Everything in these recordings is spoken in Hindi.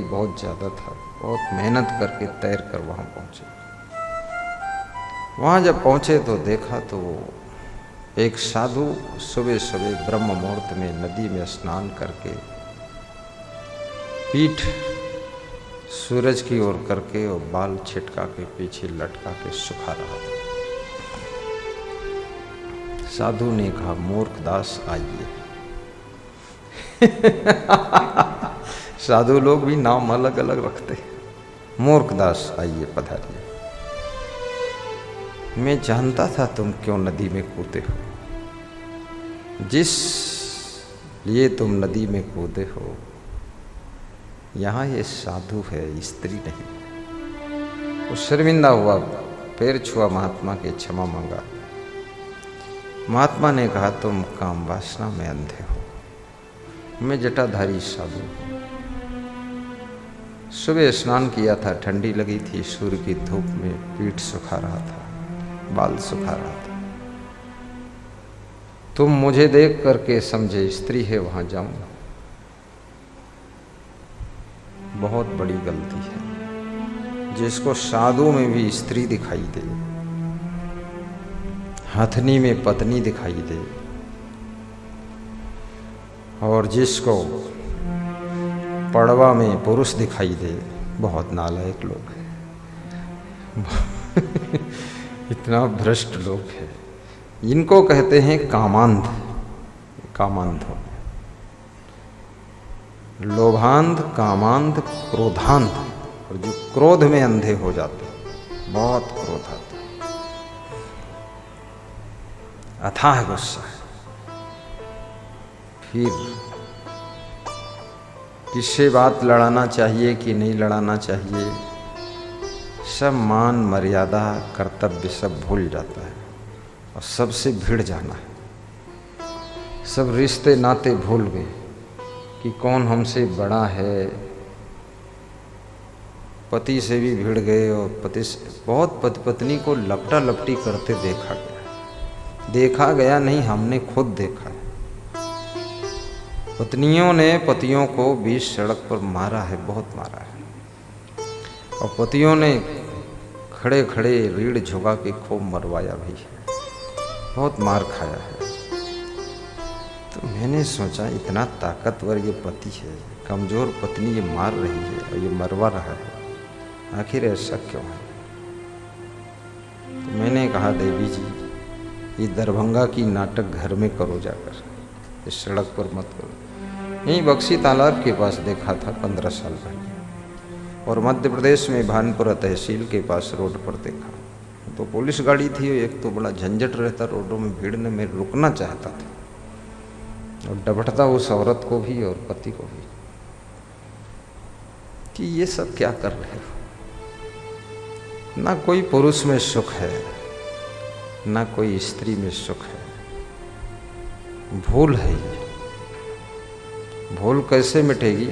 बहुत ज़्यादा था, बहुत मेहनत करके तैर कर वहाँ पहुँचे। वहाँ जब पहुँचे तो देखा तो एक साधु सुबह सुबह ब्रह्म मुहूर्त में नदी में स्नान करके पीठ सूरज की ओर करके और बाल छिटका के पीछे लटका के सुखा रहा था। साधु ने कहा, मूर्खदास आइए। साधु लोग भी नाम अलग अलग रखते हैं। मूर्खदास आइए, पधारिए। मैं जानता था तुम क्यों नदी में कूदे हो। जिस लिए तुम नदी में कूदे हो, यहाँ ये साधु है, स्त्री नहीं। वो शर्मिंदा हुआ, पैर छुआ महात्मा के, क्षमा मांगा। महात्मा ने कहा, तुम काम वासना में अंधे हो, मैं जटाधारी साधु हूँ। सुबह स्नान किया था, ठंडी लगी थी, सूर्य की धूप में पीठ सुखा रहा था, बाल सुखा रहा था। तुम मुझे देख करके समझे स्त्री है, वहां जाऊं, बहुत बड़ी गलती है। जिसको साधु में भी स्त्री दिखाई दे, हथनी में पत्नी दिखाई दे, और जिसको पड़वा में पुरुष दिखाई दे, बहुत नालायक लोग हैं। इतना भ्रष्ट लोग हैं। इनको कहते हैं कामांध। कामांध हो, लोभांध, कामांध, क्रोधांध। और जो क्रोध में अंधे हो जाते, बहुत क्रोध आता, अथाह गुस्सा। फिर किससे बात लड़ाना चाहिए कि नहीं लड़ाना चाहिए, सब मान मर्यादा कर्तव्य सब भूल जाता है और सबसे भिड़ जाना है। सब रिश्ते नाते भूल गए कि कौन हमसे बड़ा है। पति से भी भिड़ गए और पति से, बहुत पति पत्नी को लपटा लपटी करते देखा गया। देखा गया नहीं, हमने खुद देखा है। पत्नियों ने पतियों को बीच सड़क पर मारा है, बहुत मारा है। और पतियों ने खड़े खड़े रीढ़ झुका के खूब मरवाया भी है, बहुत मार खाया है। तो मैंने सोचा, इतना ताकतवर ये पति है, कमजोर पत्नी ये मार रही है और ये मरवा रहा है, आखिर ऐसा क्यों है। तो मैंने कहा, देवी जी, ये दरभंगा की नाटक घर में करो जाकर, इस सड़क पर मत करो। यहीं बक्सी तालाब के पास देखा था 15 साल पहले, और मध्य प्रदेश में भानपुरा तहसील के पास रोड पर देखा। तो पुलिस गाड़ी थी, एक तो बड़ा झंझट रहता रोडों में, भीड़ ने मैं रुकना चाहता था और डबटता उस औरत को भी और पति को भी कि ये सब क्या कर रहे हो। ना कोई पुरुष में सुख है, ना कोई स्त्री में सुख है, भूल है ये। भूल कैसे मिटेगी।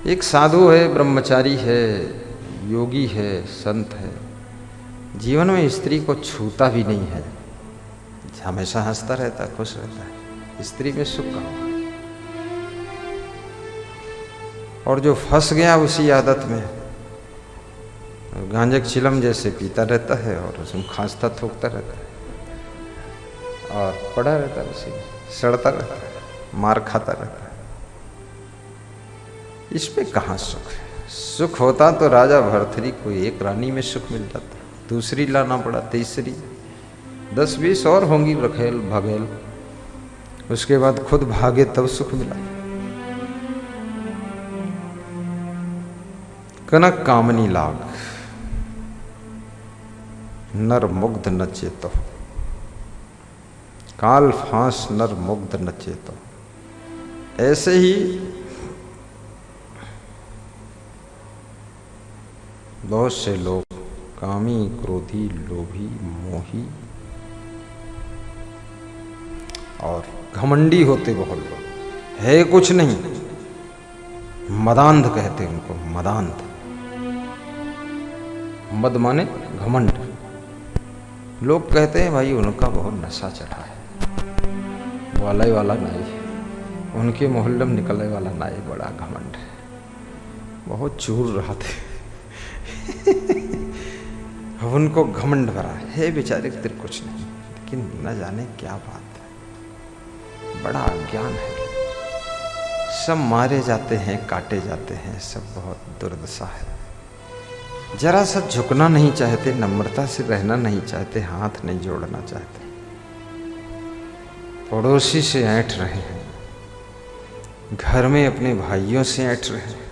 एक साधु है, ब्रह्मचारी है, योगी है, संत है, जीवन में स्त्री को छूता भी नहीं है, हमेशा हंसता रहता, खुश रहता है। स्त्री में सुख कहाँ। और जो फंस गया उसी आदत में, गांजे की चिलम जैसे पीता रहता है और उसमें खांसता थूकता रहता है और पड़ा रहता है, उसी में सड़ता रहता है, मार खाता रहता है। इसमें कहाँ सुख है। सुख होता तो राजा भरथरी को एक रानी में सुख मिल जाता, दूसरी लाना पड़ा, तीसरी, 10-20 और होंगी रखेल भगेल, उसके बाद खुद भागे तब सुख मिला। कनक कामनी लाग, नर मुग्ध न चेतो, काल फांस नर मुग्ध न चेतो। ऐसे ही बहुत से लोग कामी, क्रोधी, लोभी, मोही और घमंडी होते बहुत लोग, है कुछ नहीं, मदांध कहते हैं उनको, मदांध। मद माने घमंड। लोग कहते हैं भाई उनका बहुत नशा चढ़ा है, वाला नाई है, उनके मोहल्ले में निकलने वाला नाई बड़ा घमंड है। बहुत चूर रहा थे। अब उनको घमंड भरा है, बेचारे तेरे कुछ नहीं, लेकिन न जाने क्या बात है, बड़ा अज्ञान है। सब मारे जाते हैं, काटे जाते हैं, सब बहुत दुर्दशा है। जरा सा झुकना नहीं चाहते, नम्रता से रहना नहीं चाहते, हाथ नहीं जोड़ना चाहते, पड़ोसी से ऐंठ रहे हैं, घर में अपने भाइयों से ऐंठ रहे हैं,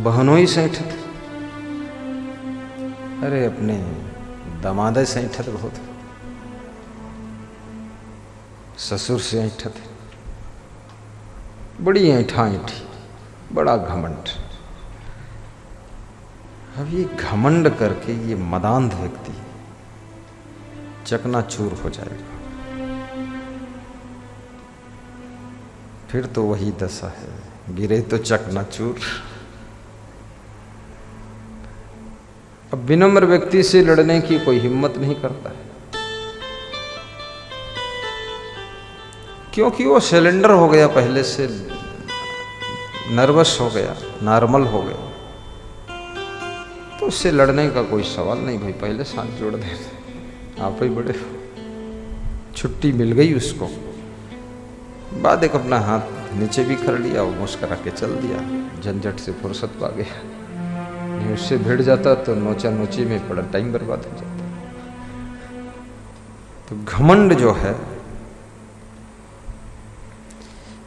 बहनों ही से ऐंठत, अरे अपने दामादे से ऐंठत बहुत, ससुर से ऐंठत, बड़ी ऐंठा ऐंठी, बड़ा घमंड। अब ये घमंड करके ये मदांध व्यक्ति चकनाचूर हो जाएगा। फिर तो वही दशा है, गिरे तो चकनाचूर। अब विनम्र व्यक्ति से लड़ने की कोई हिम्मत नहीं करता है, क्योंकि वो सिलेंडर हो गया, पहले से नर्वस हो गया, नॉर्मल हो गया, तो उससे लड़ने का कोई सवाल नहीं। भाई पहले साथ जोड़ दे, आप ही बड़े हो। छुट्टी मिल गई उसको, बाद एक अपना हाथ नीचे भी कर लिया और मुस्करा के चल दिया, झंझट से फुर्सत पा गया। नहीं उससे भिड़ जाता तो नोचा नोची में बड़ा टाइम बर्बाद हो जाता। तो घमंड जो है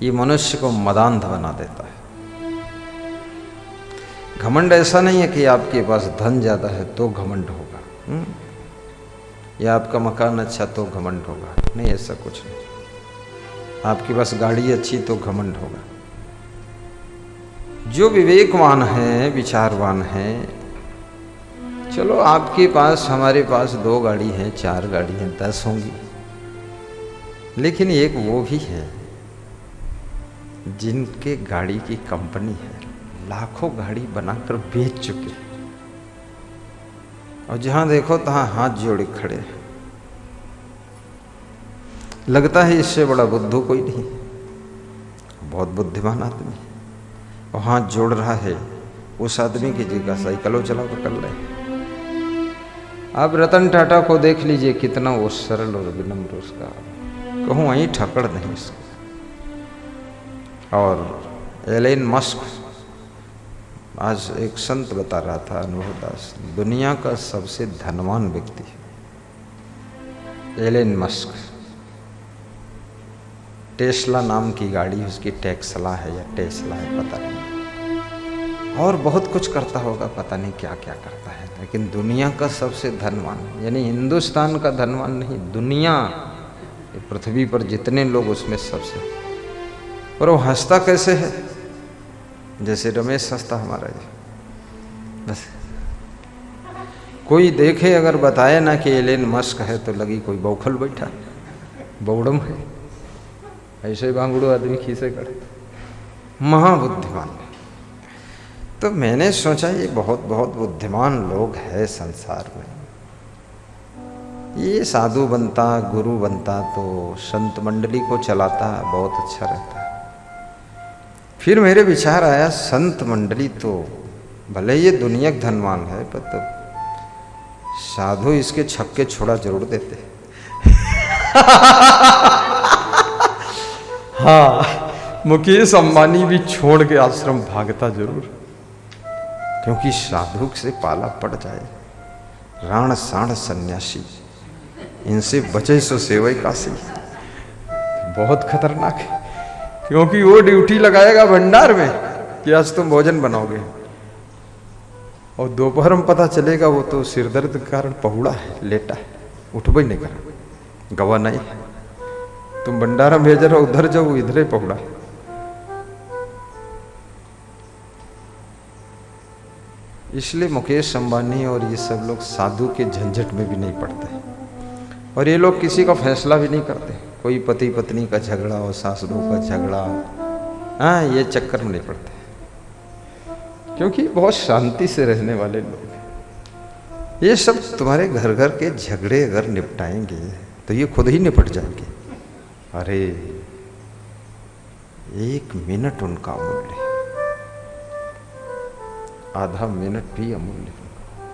ये मनुष्य को मदांध बना देता है। घमंड ऐसा नहीं है कि आपके पास धन ज़्यादा है तो घमंड होगा, या आपका मकान अच्छा तो घमंड होगा, नहीं, ऐसा कुछ नहीं। आपके पास गाड़ी अच्छी तो घमंड होगा। जो विवेकवान है, विचारवान है, चलो आपके पास, हमारे पास 2 गाड़ी हैं, 4 गाड़ी हैं, 10 होंगी, लेकिन एक वो भी है जिनके गाड़ी की कंपनी है, लाखों गाड़ी बनाकर बेच चुके, और जहां देखो तहां हाथ जोड़े खड़े हैं। लगता है इससे बड़ा बुद्धू कोई नहीं, बहुत बुद्धिमान आदमी, और हाथ जोड़ रहा है उस आदमी की जगह साइकिलों चला कर रहे हैं। आप रतन टाटा को देख लीजिए, कितना वो सरल और विनम्र, उसका कहूँ वहीं ठकड़ नहीं उसका। और एलन मस्क, आज एक संत बता रहा था, अनुभव दास, दुनिया का सबसे धनवान व्यक्ति एलन मस्क। टेस्ला नाम की गाड़ी उसकी, टेक्सला है या टेस्ला है पता नहीं, और बहुत कुछ करता होगा, पता नहीं क्या क्या करता है, लेकिन दुनिया का सबसे धनवान, यानी हिंदुस्तान का धनवान नहीं, दुनिया, पृथ्वी पर जितने लोग उसमें सबसे। और वो हंसता कैसे है, जैसे रमेश हंसता हमारा जी, बस कोई देखे अगर बताए ना कि एलन मस्क है तो लगी कोई बौखल बैठा, बौड़म है, ऐसे बांगड़ू आदमी खीसे करे, महाबुद्धिमान। तो मैंने सोचा ये बहुत बहुत बुद्धिमान लोग हैं संसार में, ये साधु बनता, गुरु बनता तो संत मंडली को चलाता, बहुत अच्छा रहता। फिर मेरे विचार आया, संत मंडली तो भले ये दुनिया का धनवान है, पर तो साधु इसके छक्के छोड़ा जरूर देते। हाँ, मुकेश अंबानी भी छोड़ के आश्रम भागता जरूर, क्योंकि साधु से पाला पड़ जाए, राण साण सन्यासी, इनसे बचे सो सेवई काशी, बहुत खतरनाक है। क्योंकि वो ड्यूटी लगाएगा भंडार में कि आज तुम भोजन बनाओगे, और दोपहर में पता चलेगा वो तो सिरदर्द के कारण पहुड़ा है, लेटा है, उठबे नहीं कर, गवा नहीं है, तुम भंडारा भेज रहे हो, उधर जाओ, इधर ही पहुड़ा। इसलिए मुकेश अंबानी और ये सब लोग साधु के झंझट में भी नहीं पड़ते, और ये लोग किसी का फैसला भी नहीं करते। कोई पति पत्नी का झगड़ा हो, सासुओं का झगड़ा, हाँ, ये चक्कर में नहीं पड़ते, क्योंकि बहुत शांति से रहने वाले लोग। ये सब तुम्हारे घर घर के झगड़े अगर निपटाएंगे तो ये खुद ही निपट जाएंगे। अरे एक मिनट उनका अमूल्य है, आधा मिनट भी अमूल्य है।